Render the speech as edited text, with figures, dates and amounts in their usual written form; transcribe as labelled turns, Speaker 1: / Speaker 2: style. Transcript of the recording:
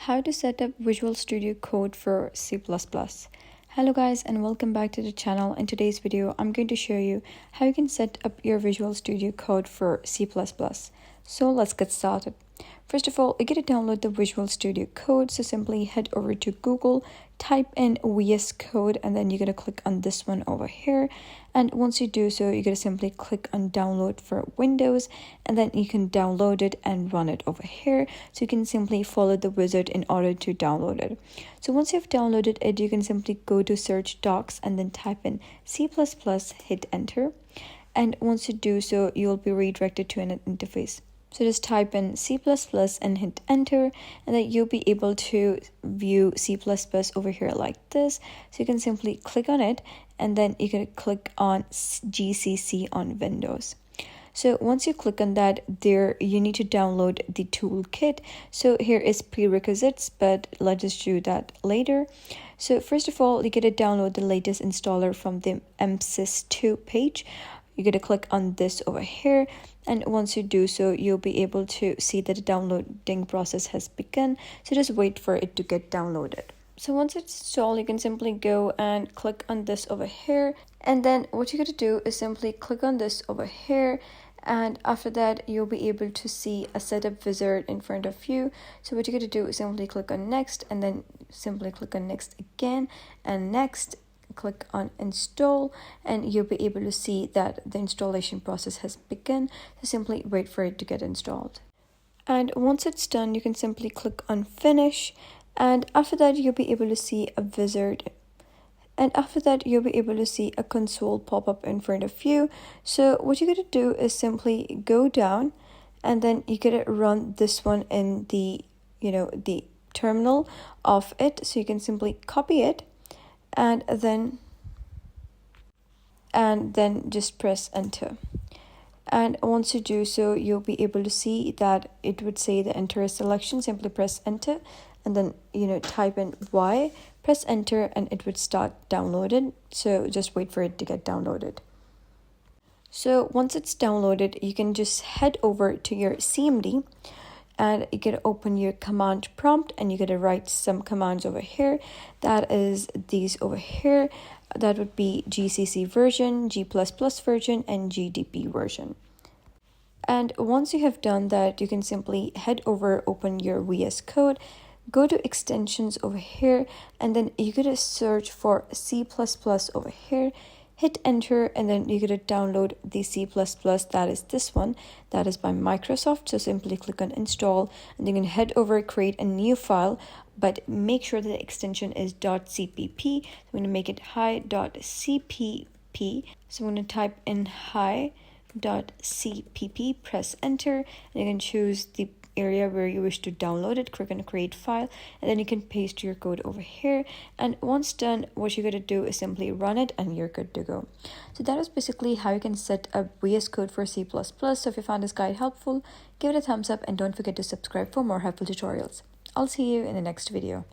Speaker 1: how to set up Visual Studio Code for C++. Hello guys and welcome back to the channel. In today's video, I'm going to show you how you can set up your Visual Studio Code for C++. So let's get started. First of all, you get to download the Visual Studio Code. So simply head over to Google, type in VS Code, and then you're going to click on this one over here. And once you do so, you're going to simply click on download for Windows, and then you can download it and run it over here. So you can simply follow the wizard in order to download it. So once you've downloaded it, you can simply go to search docs and then type in C++, hit enter. And once you do so, you'll be redirected to an interface. So just type in C++ and hit enter, and then you'll be able to view C++ over here like this. So you can simply click on it, and then you can click on GCC on Windows. So once you click on that, there you need to download the toolkit. So here is prerequisites, but let's just do that later. So first of all, you get to download the latest installer from the MSys2 page. You get to click on this over here, and once you do so, you'll be able to see that the downloading process has begun. So just wait for it to get downloaded. So once it's installed, you can simply go and click on this over here, and then what you're going to do is simply click on this over here, and after that you'll be able to see a setup wizard in front of you. So what you're going to do is simply click on next, and then simply click on next again, and next. Click on install, and you'll be able to see that the installation process has begun. So simply wait for it to get installed, and once it's done, you can simply click on finish, and after that you'll be able to see a wizard, and after that you'll be able to see a console pop up in front of you. So what you're going to do is simply go down, and then you get to run this one in the the terminal of it. So you can simply copy it, and then just press enter. And once you do so, you'll be able to see that it would say the enter a selection. Simply press enter, and then type in Y, press enter, and it would start downloaded. So just wait for it to get downloaded. So once it's downloaded, you can just head over to your CMD, and you can open your command prompt, and you get to write some commands over here. That is these over here. That would be GCC version, G++ version, and GDP version. And once you have done that, you can simply head over, open your VS Code, go to extensions over here, and then you get to search for C++ over here. Hit enter, and then you get to download the C++, that is this one, that is by Microsoft. So simply click on install, and you can head over, create a new file, but make sure that the extension is .cpp. So I'm going to make it hi.cpp. So I'm going to type in hi.cpp, press enter, and you can choose the area where you wish to download it, click on create file, and then you can paste your code over here. And once done, what you're going to do is simply run it, and you're good to go. So that is basically how you can set up VS Code for C++. So if you found this guide helpful, give it a thumbs up, and don't forget to subscribe for more helpful tutorials. I'll see you in the next video.